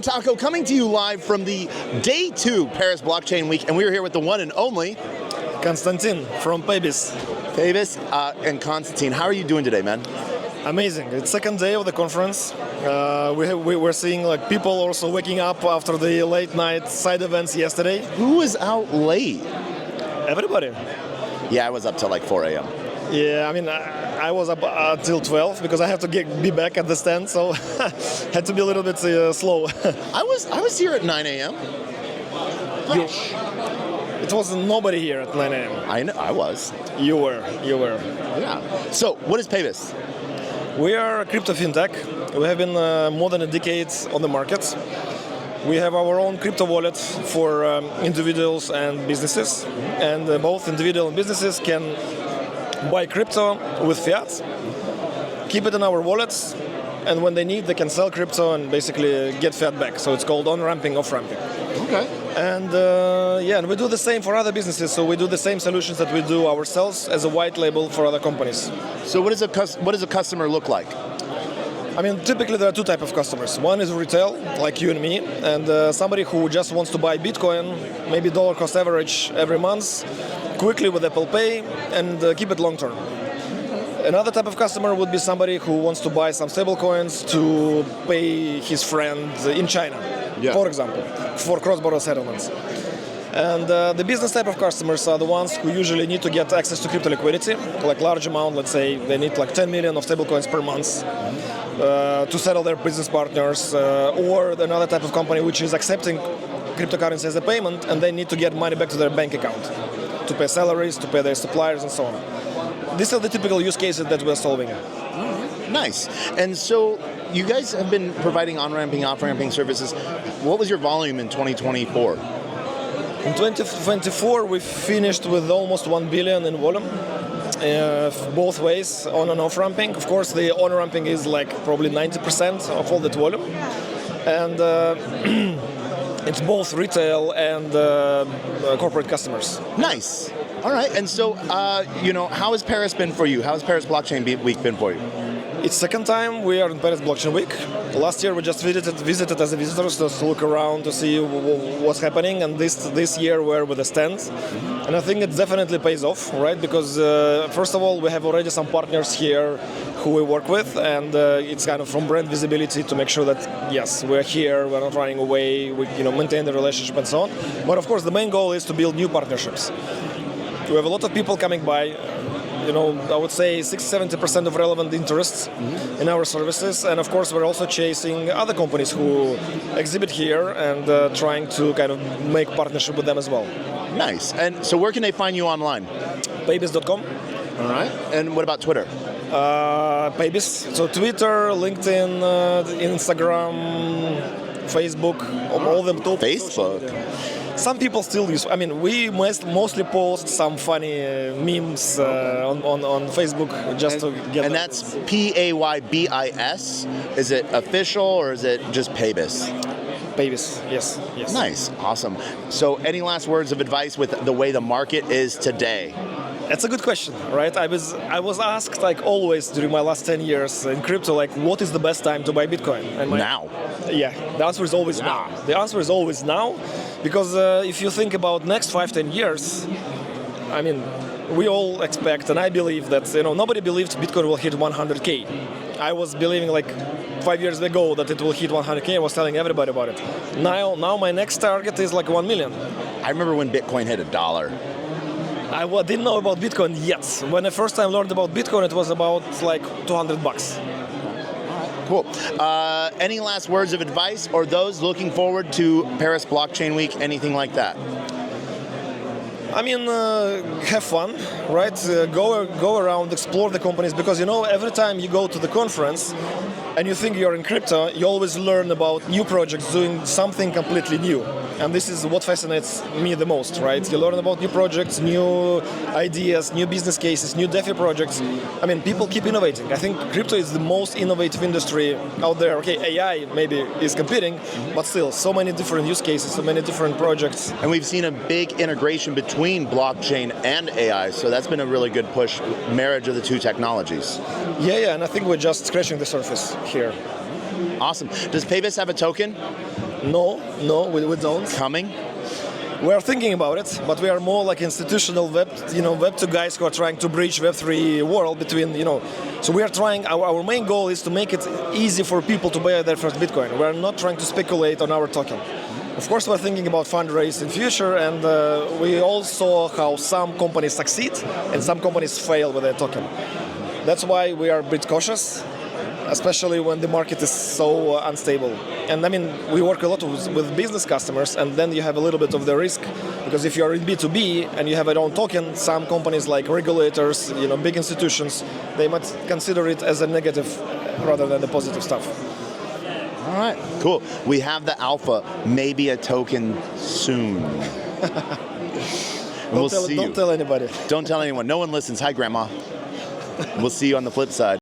Taco coming to you live from the Day 2 Paris Blockchain Week, and we are here with the one and only Konstantin from Paybis. Paybis and Konstantin. How are you doing today, man? Amazing. It's second day of the conference. We're seeing like people also waking up after the late night side events yesterday. Who was out late? Everybody. Yeah, I was up till like 4 a.m. Yeah, I mean, I was up until 12 because I have to be back at the stand, so had to be a little bit slow. I was here at 9 a.m. Gosh. It was nobody here at 9 a.m. I know, I was. You were. Yeah. So, what is Paybis? We are a crypto fintech. We have been more than a decade on the market. We have our own crypto wallet for individuals and businesses, and both individual and businesses can buy crypto with fiat, keep it in our wallets, and when they need, they can sell crypto and basically get fiat back. So it's called on-ramping, off-ramping. Okay. And and we do the same for other businesses. So we do the same solutions that we do ourselves as a white label for other companies. So what does a customer look like? I mean, typically there are two types of customers. One is retail, like you and me, and somebody who just wants to buy Bitcoin, maybe dollar cost average every month, quickly with Apple Pay, and keep it long term. Another type of customer would be somebody who wants to buy some stable coins to pay his friend in China, for example, for cross-border settlements. And the business type of customers are the ones who usually need to get access to crypto liquidity, like large amount, let's say they need like 10 million of stable coins per month to settle their business partners, or another type of company which is accepting cryptocurrency as a payment and they need to get money back to their bank account to pay salaries, to pay their suppliers and so on. These are the typical use cases that we're solving. Nice. And so you guys have been providing on-ramping, off-ramping services. What was your volume in 2024? In 2024, we finished with almost 1 billion in volume, both ways, on and off ramping. Of course, the on ramping is like probably 90% of all that volume. And it's both retail and corporate customers. Nice. All right. And so, how has Paris been for you? How has Paris Blockchain Week been for you? It's second time we are in Paris Blockchain Week. Last year we just visited as a visitors just to look around to see what's happening, and this year we're with a stand. And I think it definitely pays off, right? Because first of all, we have already some partners here who we work with, and it's kind of from brand visibility to make sure that yes, we're here, we're not running away, we maintain the relationship and so on. But of course, the main goal is to build new partnerships. We have a lot of people coming by. I would say 60-70% of relevant interests in our services, and of course we're also chasing other companies who exhibit here and trying to kind of make partnership with them as well. Nice. And so where can they find you online? Paybis.com. All right. And what about Twitter? Paybis. So Twitter, LinkedIn, Instagram, Facebook, all them top. Facebook? Some people still use. I mean, we mostly post some funny memes on Facebook just to get. And that's Paybis. Is it official or is it just Paybis? Paybis, yes. Nice, awesome. So, any last words of advice with the way the market is today? That's a good question, right? I was asked like always during my last 10 years in crypto, like what is the best time to buy Bitcoin? And now. Yeah, the answer is always now. The answer is always now, because if you think about next 5-10 years, I mean, we all expect, and I believe that nobody believed Bitcoin will hit 100K. I was believing like 5 years ago that it will hit 100K. I was telling everybody about it. Now my next target is like 1 million. I remember when Bitcoin hit $1. I didn't know about Bitcoin yet. When I first time learned about Bitcoin, it was about like $200. Cool. Any last words of advice, or those looking forward to Paris Blockchain Week, anything like that? I mean, have fun, right? Go around, explore the companies, because every time you go to the conference and you think you're in crypto, you always learn about new projects doing something completely new. And this is what fascinates me the most, right? You learn about new projects, new ideas, new business cases, new DeFi projects. I mean, people keep innovating. I think crypto is the most innovative industry out there. Okay, AI maybe is competing, but still, so many different use cases, so many different projects. And we've seen a big integration between blockchain and AI, so that's been a really good push, marriage of the two technologies. Yeah, and I think we're just scratching the surface here. Awesome. Does Paybis have a token? No, we don't. Coming? We are thinking about it, but we are more like institutional Web2 guys who are trying to bridge Web3 world between, So we are trying, our main goal is to make it easy for people to buy their first Bitcoin. We are not trying to speculate on our token. Of course, we're thinking about fundraise in future, and we all saw how some companies succeed and some companies fail with their token. That's why we are a bit cautious, especially when the market is so unstable. And I mean, we work a lot with business customers, and then you have a little bit of the risk, because if you are in B2B and you have your own token, some companies like regulators, big institutions, they might consider it as a negative rather than the positive stuff. All right, cool. We have the alpha, maybe a token soon. Don't tell anybody. Don't tell anyone. No one listens. Hi, Grandma. We'll see you on the flip side.